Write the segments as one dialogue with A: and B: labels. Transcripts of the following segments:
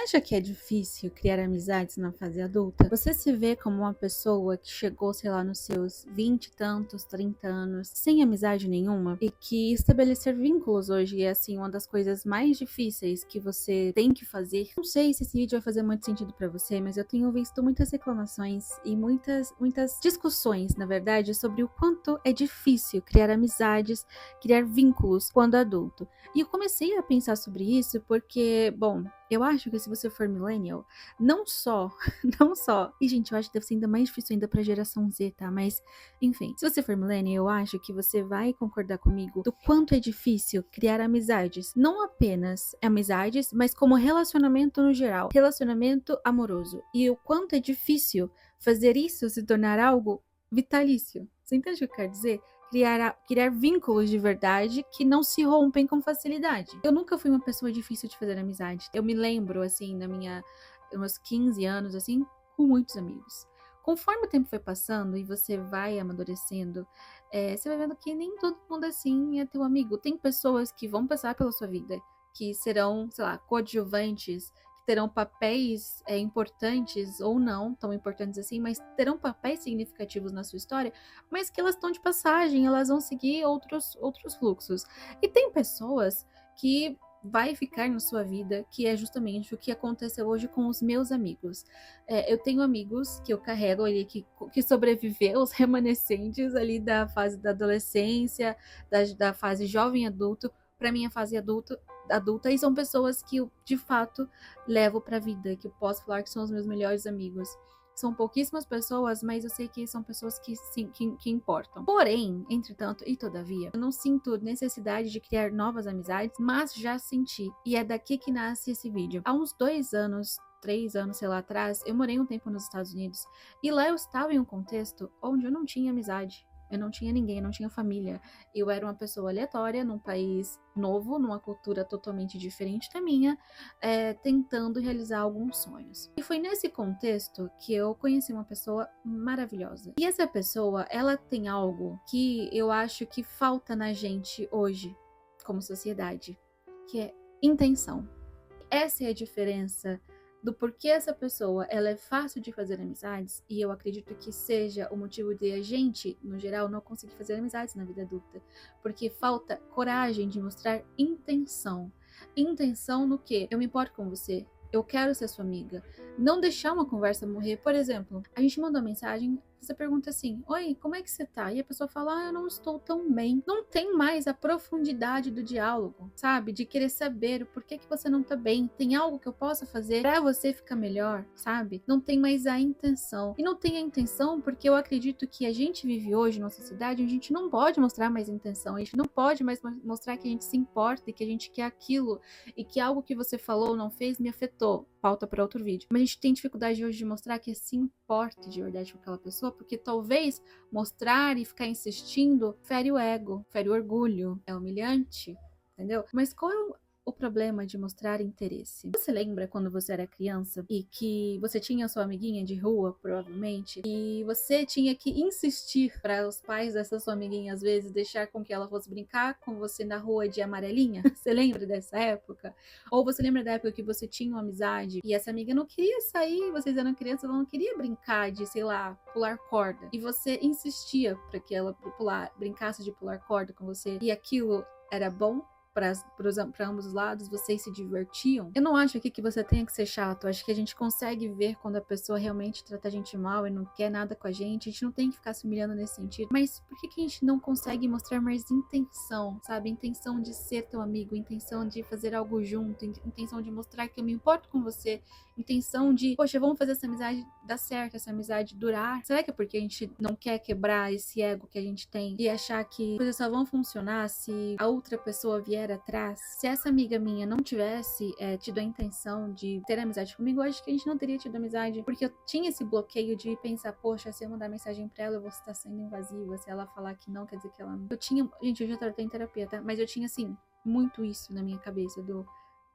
A: acha que é difícil criar amizades na fase adulta? Você se vê como uma pessoa que chegou, sei lá, nos seus 20 e tantos, 30 anos, sem amizade nenhuma? E que estabelecer vínculos hoje é, assim, uma das coisas mais difíceis que você tem que fazer? Não sei se esse vídeo vai fazer muito sentido pra você, mas eu tenho visto muitas reclamações e muitas discussões, na verdade, sobre o quanto é difícil criar amizades, criar vínculos quando adulto. E eu comecei a pensar sobre isso porque, bom, eu acho que se você for millennial, não só, não só, e gente, eu acho que deve ser ainda mais difícil ainda pra geração Z, tá? Mas, enfim, se você for millennial, eu acho que você vai concordar comigo do quanto é difícil criar amizades. Não apenas amizades, mas como relacionamento no geral, relacionamento amoroso. E o quanto é difícil fazer isso se tornar algo vitalício. Você entende o que eu quero dizer? Criar vínculos de verdade que não se rompem com facilidade. Eu nunca fui uma pessoa difícil de fazer amizade. Eu me lembro, assim, meus 15 anos, assim, com muitos amigos. Conforme o tempo foi passando e você vai amadurecendo, você vai vendo que nem todo mundo, assim, é teu amigo. Tem pessoas que vão passar pela sua vida, que serão, sei lá, coadjuvantes, que terão papéis importantes ou não tão importantes assim, mas terão papéis significativos na sua história, mas que elas estão de passagem, elas vão seguir outros fluxos. E tem pessoas que vai ficar na sua vida, que é justamente o que aconteceu hoje com os meus amigos. Eu tenho amigos que eu carrego ali, que sobreviveu, os remanescentes ali da fase da adolescência, da fase jovem adulto, para minha fase adulta, e são pessoas que eu, de fato, levo pra vida, que eu posso falar que são os meus melhores amigos. São pouquíssimas pessoas, mas eu sei que são pessoas que sim, que importam. Porém, entretanto e todavia, eu não sinto necessidade de criar novas amizades, mas já senti. E é daqui que nasce esse vídeo. Há uns 2 anos, 3 anos, sei lá, atrás, eu morei um tempo nos Estados Unidos. E lá eu estava em um contexto onde eu não tinha amizade. Eu não tinha ninguém, eu não tinha família. Eu era uma pessoa aleatória num país novo, numa cultura totalmente diferente da minha, tentando realizar alguns sonhos. E foi nesse contexto que eu conheci uma pessoa maravilhosa. E essa pessoa, ela tem algo que eu acho que falta na gente hoje, como sociedade, que é intenção. Essa é a diferença do porquê essa pessoa ela é fácil de fazer amizades, e eu acredito que seja o motivo de a gente, no geral, não conseguir fazer amizades na vida adulta, porque falta coragem de mostrar intenção. Intenção no que? Eu me importo com você, eu quero ser sua amiga. Não deixar uma conversa morrer. Por exemplo, a gente manda uma mensagem, você pergunta assim: oi, como é que você tá? E a pessoa fala: eu não estou tão bem. Não tem mais a profundidade do diálogo, sabe? De querer saber o porquê que você não tá bem. Tem algo que eu possa fazer pra você ficar melhor, sabe? Não tem mais a intenção. E não tem a intenção porque eu acredito que a gente vive hoje numa sociedade onde a gente não pode mostrar mais intenção. A gente não pode mais mostrar que a gente se importa e que a gente quer aquilo e que algo que você falou ou não fez me afetou. Pauta para outro vídeo. Mas a gente tem dificuldade hoje de mostrar que se importa de verdade com aquela pessoa, porque talvez mostrar e ficar insistindo fere o ego, fere o orgulho, é humilhante, entendeu? Mas qual é o problema de mostrar interesse? Você lembra quando você era criança e que você tinha sua amiguinha de rua, provavelmente, e você tinha que insistir para os pais dessa sua amiguinha, às vezes, deixar com que ela fosse brincar com você na rua de amarelinha? Você lembra dessa época? Ou você lembra da época que você tinha uma amizade e essa amiga não queria sair, vocês eram crianças, ela não queria brincar de, sei lá, pular corda. E você insistia para que ela brincasse de pular corda com você. E aquilo era bom para ambos os lados, vocês se divertiam. Eu não acho aqui que você tenha que ser chato. Eu acho que a gente consegue ver quando a pessoa realmente trata a gente mal e não quer nada com a gente. A gente não tem que ficar se humilhando nesse sentido. Mas por que a gente não consegue mostrar mais intenção, sabe? Intenção de ser teu amigo, intenção de fazer algo junto, intenção de mostrar que eu me importo com você, intenção de, poxa, vamos fazer essa amizade dar certo, essa amizade durar. Será que é porque a gente não quer quebrar esse ego que a gente tem e achar que coisas só vão funcionar se a outra pessoa vier atrás? Se essa amiga minha não tivesse tido a intenção de ter amizade comigo, eu acho que a gente não teria tido amizade, porque eu tinha esse bloqueio de pensar, poxa, se eu mandar mensagem pra ela, eu vou estar sendo invasiva, se ela falar que não, quer dizer que ela não. Gente, eu já tratei em terapia, tá? Mas eu tinha, assim, muito isso na minha cabeça,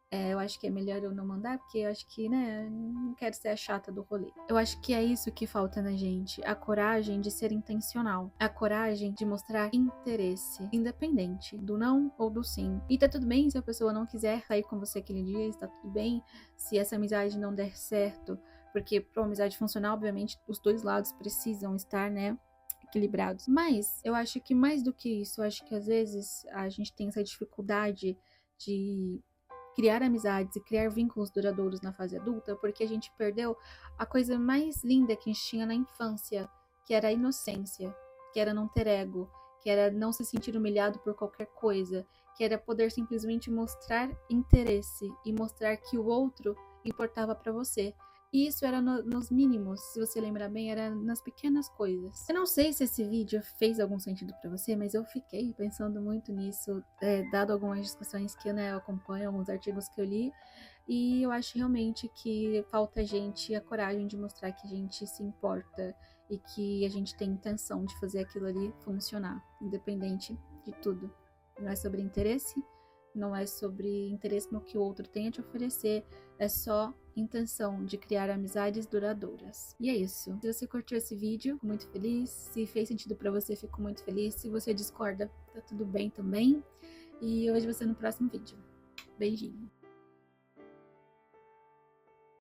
A: Eu acho que é melhor eu não mandar, porque eu acho que, né, não quero ser a chata do rolê. Eu acho que é isso que falta na gente, a coragem de ser intencional, a coragem de mostrar interesse, independente do não ou do sim. E tá tudo bem se a pessoa não quiser sair com você aquele dia, está tudo bem se essa amizade não der certo, porque pra uma amizade funcionar, obviamente, os dois lados precisam estar, né, equilibrados. Mas eu acho que mais do que isso, eu acho que às vezes a gente tem essa dificuldade de criar amizades e criar vínculos duradouros na fase adulta, porque a gente perdeu a coisa mais linda que a gente tinha na infância, que era a inocência, que era não ter ego, que era não se sentir humilhado por qualquer coisa, que era poder simplesmente mostrar interesse e mostrar que o outro importava para você. E isso era nos mínimos, se você lembrar bem, era nas pequenas coisas. Eu não sei se esse vídeo fez algum sentido para você, mas eu fiquei pensando muito nisso, dado algumas discussões que, né, eu acompanho, alguns artigos que eu li, e eu acho realmente que falta a gente a coragem de mostrar que a gente se importa e que a gente tem intenção de fazer aquilo ali funcionar, independente de tudo. Não é sobre interesse, não é sobre interesse no que o outro tem a te oferecer, é só intenção de criar amizades duradouras. E é isso. Se você curtiu esse vídeo, fico muito feliz. Se fez sentido pra você, fico muito feliz. Se você discorda, tá tudo bem também. E eu vejo você no próximo vídeo. Beijinho.